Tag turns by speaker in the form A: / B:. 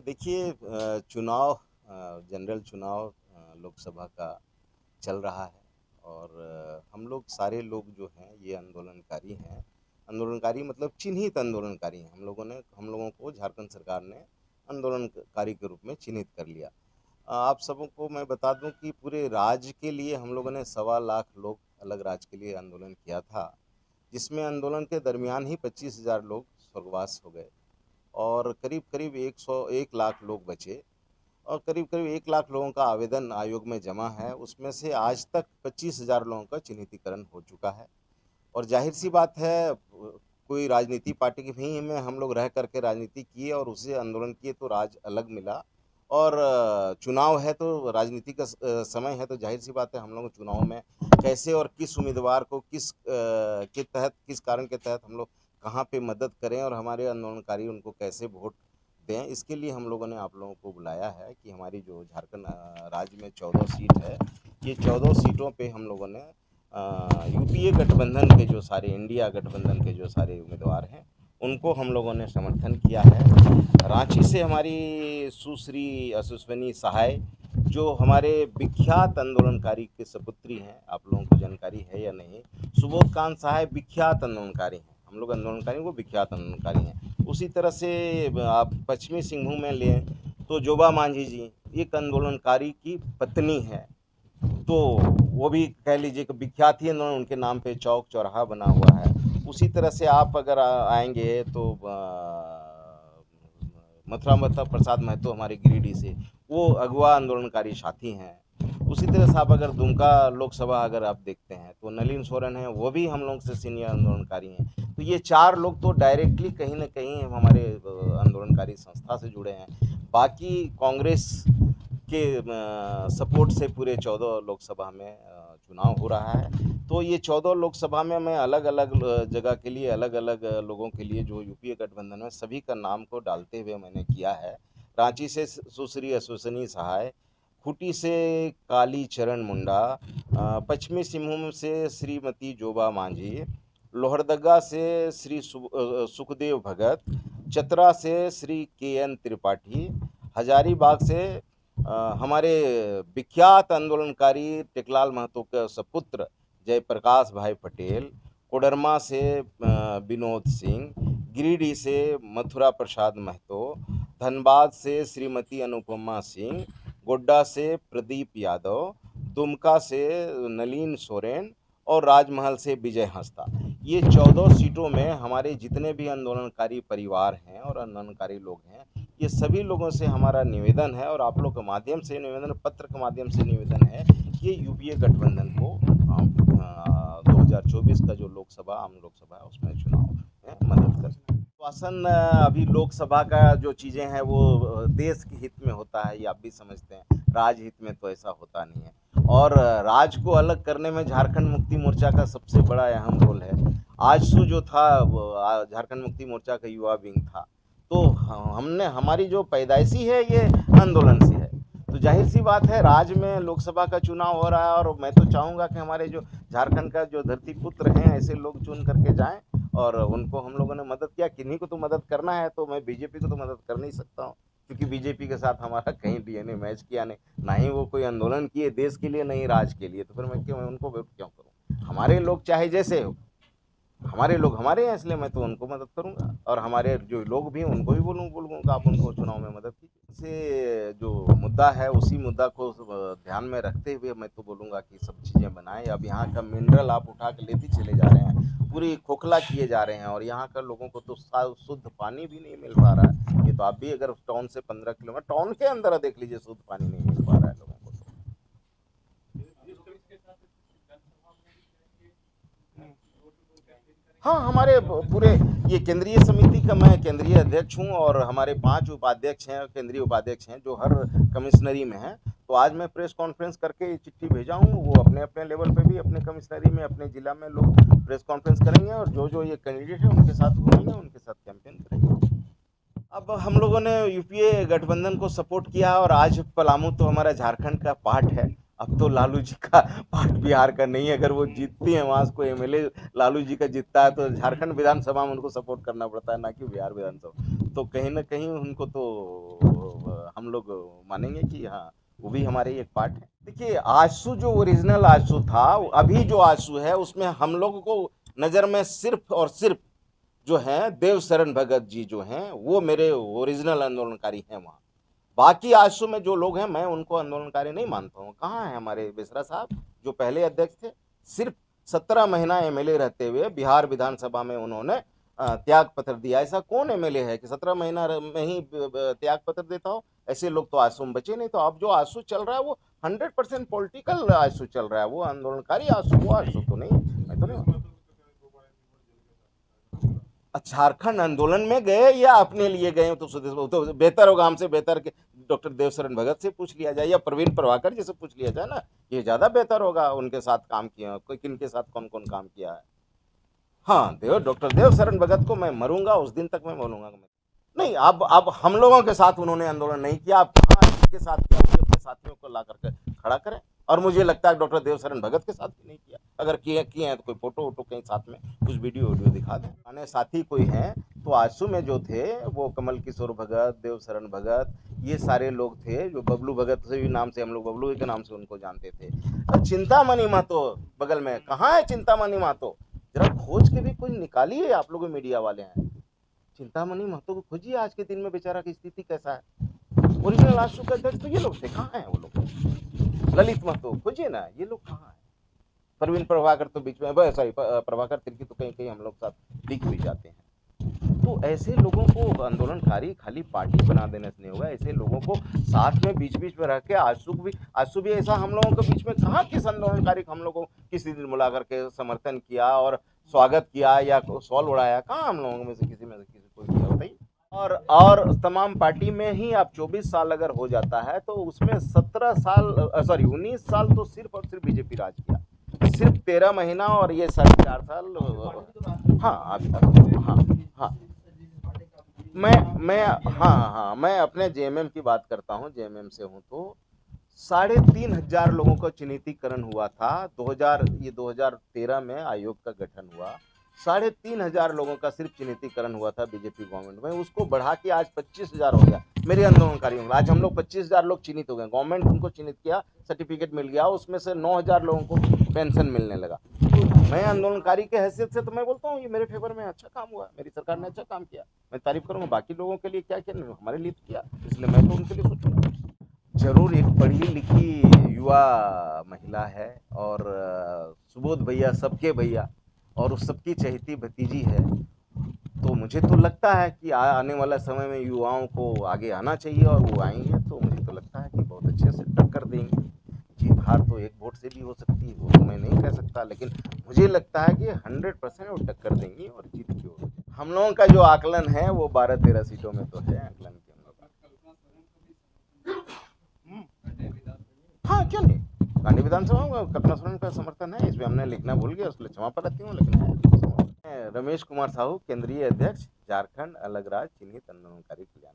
A: देखिए, चुनाव, जनरल चुनाव लोकसभा का चल रहा है। और हम लोग सारे लोग जो हैं ये आंदोलनकारी हैं। आंदोलनकारी मतलब चिन्हित आंदोलनकारी हैं। हम लोगों को झारखंड सरकार ने आंदोलनकारी के रूप में चिन्हित कर लिया। आप सबों को मैं बता दूं कि पूरे राज्य के लिए हम लोगों ने 1.25 लाख लोग अलग राज्य के लिए आंदोलन किया था, जिसमें आंदोलन के दरमियान ही 25,000 लोग स्वर्गवास हो गए और करीब करीब 101 लाख लोग बचे। और करीब करीब 1 लाख लोगों का आवेदन आयोग में जमा है। उसमें से आज तक 25,000 लोगों का चिन्हितीकरण हो चुका है। और जाहिर सी बात है, कोई राजनीति पार्टी की भी में हम लोग रह करके राजनीति किए और उसे आंदोलन किए तो राज अलग मिला। और चुनाव है तो राजनीति का समय है, तो जाहिर सी बात है हम लोग चुनाव में कैसे और किस उम्मीदवार को के तहत, किस कारण के तहत हम लोग कहाँ पे मदद करें और हमारे आंदोलनकारी उनको कैसे वोट दें, इसके लिए हम लोगों ने आप लोगों को बुलाया है कि हमारी जो झारखंड राज्य में 14 सीट है, ये 14 सीटों पे हम लोगों ने यूपीए गठबंधन के जो सारे, इंडिया गठबंधन के जो सारे उम्मीदवार हैं उनको हम लोगों ने समर्थन किया है। रांची से हमारी सुश्री यशस्विनी सहाय, जो हमारे विख्यात आंदोलनकारी के सपुत्री हैं, आप लोगों को जानकारी है या नहीं, सुबोध कांत सहाय विख्यात आंदोलनकारी हैं। हम लोग आंदोलनकारी को विख्यात आंदोलनकारी हैं। उसी तरह से आप पश्चिमी सिंहभूम में लें तो जोबा मांझी जी एक आंदोलनकारी की पत्नी है, तो वो भी कह लीजिए कि विख्यात ही आंदोलन, उनके नाम पे चौक चौराहा बना हुआ है। उसी तरह से आप अगर आएंगे तो मथुरा प्रसाद महतो हमारे गिरिडीह से, वो अगवा आंदोलनकारी साथी हैं। उसी तरह से आप अगर दुमका लोकसभा अगर आप देखते हैं तो नलिन सोरेन हैं, वो भी हम लोग से सीनियर आंदोलनकारी हैं। तो ये 4 लोग तो डायरेक्टली कहीं ना कहीं हमारे आंदोलनकारी संस्था से जुड़े हैं। बाकी कांग्रेस के सपोर्ट से पूरे 14 लोकसभा में चुनाव हो रहा है। तो ये 14 लोकसभा में मैं अलग अलग जगह के लिए, अलग अलग लोगों के लिए जो यूपीए गठबंधन में सभी का नाम को डालते हुए मैंने किया है। रांची से सुश्री यशस्विनी सहाय, खूंटी से काली चरण मुंडा, पश्चिमी सिंहभूम से श्रीमती जोबा मांझी, लोहरदगा से श्री सुखदेव भगत, चतरा से श्री KN त्रिपाठी, हजारीबाग से हमारे विख्यात आंदोलनकारी टेकलाल महतो का सपुत्र जयप्रकाश भाई पटेल, कोडरमा से विनोद सिंह, गिरिडीह से मथुरा प्रसाद महतो, धनबाद से श्रीमती अनुपमा सिंह, गोड्डा से प्रदीप यादव, दुमका से नलिन सोरेन और राजमहल से विजय हंसदा। ये 14 सीटों में हमारे जितने भी आंदोलनकारी परिवार हैं और आंदोलनकारी लोग हैं, ये सभी लोगों से हमारा निवेदन है और आप लोग के माध्यम से निवेदन, पत्र के माध्यम से निवेदन है कि यूपीए गठबंधन को 2024 का जो लोकसभा, आम लोकसभा है, उसमें चुनाव में मदद करें। शासन अभी लोकसभा का जो चीज़ें हैं वो देश के हित में होता है, ये आप भी समझते हैं। राजहित में तो ऐसा होता नहीं है। और राज्य को अलग करने में झारखंड मुक्ति मोर्चा का सबसे बड़ा अहम रोल है। आजसू जो था, झारखंड मुक्ति मोर्चा का युवा विंग था, तो हमने, हमारी जो पैदाइशी है ये आंदोलन से है। तो जाहिर सी बात है, राज्य में लोकसभा का चुनाव हो रहा है और मैं तो चाहूँगा कि हमारे जो झारखंड का जो धरती पुत्र हैं, ऐसे लोग चुन करके जाएं और उनको हम लोगों ने मदद किया। किन्हीं को तो मदद करना है, तो मैं बीजेपी को तो मदद कर नहीं सकता हूँ, क्योंकि बीजेपी के साथ हमारा कहीं DNA मैच किया नहीं, ना ही वो कोई आंदोलन किए देश के लिए, नहीं राज के लिए। तो फिर मैं उनको वोट क्यों करूँ? हमारे लोग चाहे जैसे हो, हमारे लोग हमारे हैं, इसलिए मैं तो उनको मदद करूंगा। और हमारे जो लोग भी हैं उनको भी बोलूँगा आप उनको चुनाव में मदद कीजिए। से जो मुद्दा है उसी मुद्दा को ध्यान में रखते हुए मैं तो बोलूँगा कि सब चीज़ें बनाएं। अब यहाँ का मिनरल आप उठा के लेते चले जा रहे हैं, पूरी खोखला किए जा रहे हैं, और यहाँ का लोगों को तो शुद्ध पानी भी नहीं मिल पा रहा है। ये तो आप भी अगर टाउन से 15 किलोमीटर, टाउन के अंदर देख लीजिए, शुद्ध पानी नहीं मिल पा रहा है लोगों को। हाँ, हमारे पूरे ये केंद्रीय समिति का मैं केंद्रीय अध्यक्ष हूँ और हमारे 5 उपाध्यक्ष हैं, केंद्रीय उपाध्यक्ष हैं, जो हर कमिश्नरी में हैं। तो आज मैं प्रेस कॉन्फ्रेंस करके ये चिट्ठी भेजा हूँ, वो अपने अपने लेवल पे भी, अपने कमिश्नरी में, अपने जिला में लोग प्रेस कॉन्फ्रेंस करेंगे और जो ये कैंडिडेट है उनके साथ घूमेंगे, उनके साथ कैंपेन करेंगे। अब हम लोगों ने यूपीए गठबंधन को सपोर्ट किया और आज पलामू तो हमारा झारखंड का पार्ट है, अब तो लालू जी का पार्ट बिहार का नहीं है, अगर वो जीतती हैं वहां से कोई एमएलए लालू जी का जीतता है तो झारखंड विधानसभा में उनको सपोर्ट करना पड़ता है, ना कि बिहार विधानसभा। तो कहीं ना कहीं उनको तो हम लोग मानेंगे कि हाँ वो भी हमारे एक पार्ट है। देखिए आंसू जो ओरिजिनल आंसू था, अभी जो आंसू है उसमें हम लोगों को नजर में सिर्फ और सिर्फ जो है देव शरण भगत जी जो हैं वो मेरे ओरिजिनल आंदोलनकारी हैं वहाँ। बाकी आजसू में जो लोग हैं मैं उनको आंदोलनकारी नहीं मानता हूँ। कहाँ है हमारे बेसरा साहब जो पहले अध्यक्ष थे? सिर्फ 17 महीना एमएलए रहते हुए बिहार विधानसभा में उन्होंने त्याग पत्र दिया। ऐसा कौन एमएलए है कि 17 महीना में ही त्याग पत्र देता हो? ऐसे लोग तो आंसू में बचे नहीं। तो अब जो आंसू चल रहा है वो 100% पॉलिटिकल आंसू चल रहा है, वो आंदोलनकारी आंसू, वो आंसू तो नहीं। मैं तो नहीं, झारखंड आंदोलन में गए या अपने लिए गए तो बेहतर होगा, हमसे बेहतर के डॉक्टर देवशरण भगत से पूछ लिया जाए या प्रवीण प्रभाकर जी से पूछ लिया जाए ना, ये ज्यादा बेहतर होगा। उनके साथ काम किया, कोई किन के साथ कौन कौन काम किया है। हाँ डॉक्टर देवशरण भगत को मैं मरूंगा उस दिन तक मैं बोलूंगा। नहीं, अब हम लोगों के साथ उन्होंने आंदोलन नहीं किया। अब कहाँ के साथ किया, उसे अपने साथियों को ला करके खड़ा करें। और मुझे लगता है डॉक्टर देवशरण भगत के साथ भी नहीं किया। अगर किए किए हैं तो कोई फोटो वोटो कहीं साथ में कुछ वीडियो वीडियो दिखा दें। माने साथी कोई हैं तो आंसू में जो थे वो कमल किशोर भगत, देवशरण भगत, ये सारे लोग थे। जो बबलू भगत से भी नाम से हम लोग बबलू के नाम से उनको जानते थे। और चिंतामणि महतो बगल में, कहाँ है चिंतामणि महतो? जरा खोज के भी कोई निकालिए, आप लोग मीडिया वाले हैं। चिंतामणि महतो को खोजिए, आज के दिन में बेचारा की स्थिति कैसा है। ओरिजिनल आंसू का अध्यक्ष तो ये लोग थे, कहाँ है वो लोग? ललित महतो खोजिए ना, ये लोग कहाँ है? प्रवीण प्रभाकर तो बीच में, सॉरी प्रभाकर तिर्की तो कहीं कहीं हम लोग साथ दिख भी जाते हैं। तो ऐसे लोगों को आंदोलनकारी खाली पार्टी बना देने से नहीं होगा। ऐसे लोगों को साथ में बीच बीच में रह के, आंसू भी ऐसा हम लोगों के बीच में कहाँ किस आंदोलनकारी को हम लोगों को किसी दिन बुला करके समर्थन किया और स्वागत किया या सॉल उड़ाया? कहाँ हम लोगों में से किसी को किया बताइए। और तमाम पार्टी में ही आप 24 साल अगर हो जाता है तो उसमें 17 साल, सॉरी 19 साल तो सिर्फ और सिर्फ बीजेपी राज किया। सिर्फ 13 महीना और ये 4.5 साल। हाँ हाँ हाँ। मैं हाँ मैं अपने जेएमएम की बात करता हूँ, जेएमएम से हूँ। तो 3,500 लोगों का चिन्हितीकरण हुआ था 2013 में आयोग का गठन हुआ। 3,500 लोगों का सिर्फ चिन्हितीकरण हुआ था बीजेपी गवर्नमेंट में, उसको बढ़ा के आज 25,000 हो गया मेरे आंदोलनकारियों में। आज हम लोग 25,000 लोग चिन्हित हो गए, गवर्नमेंट उनको चिन्हित किया, सर्टिफिकेट मिल गया, उसमें से 9,000 लोगों को पेंशन मिलने लगा। तो मैं आंदोलनकारी के हैसियत से तो मैं बोलता हूँ ये मेरे फेवर में अच्छा काम हुआ, मेरी सरकार ने अच्छा काम किया, मैं तारीफ करूंगा। बाकी लोगों के लिए क्या किया, हमारे लिए किया, इसलिए मैं तो उनके लिए सोचूंगा। जरूर एक पढ़ी लिखी युवा महिला है और सुबोध भैया सबके भैया और उस सबकी चहेती भतीजी है। तो मुझे तो लगता है कि आने वाला समय में युवाओं को आगे आना चाहिए और वो आएंगे तो मुझे तो लगता है कि बहुत अच्छे से टक्कर देंगे। जीत हार तो एक वोट से भी हो सकती है, वो तो मैं नहीं कह सकता, लेकिन मुझे लगता है कि 100% वो टक्कर देंगी और जीत की ओर। हम लोगों का जो आकलन है वो 12-13 सीटों में तो है आकलन के हम लोग का। हाँ क्यों नहीं, गांधी विधानसभा में कल्पना सोरेन का समर्थन है, इसमें हमने लिखना भूल गया, उसके लिए क्षमा प्रार्थी हूँ, लेकिन है। रमेश कुमार साहू, केंद्रीय अध्यक्ष, झारखंड अलग राज्य चिन्हित आंदोलनकारी कल्याण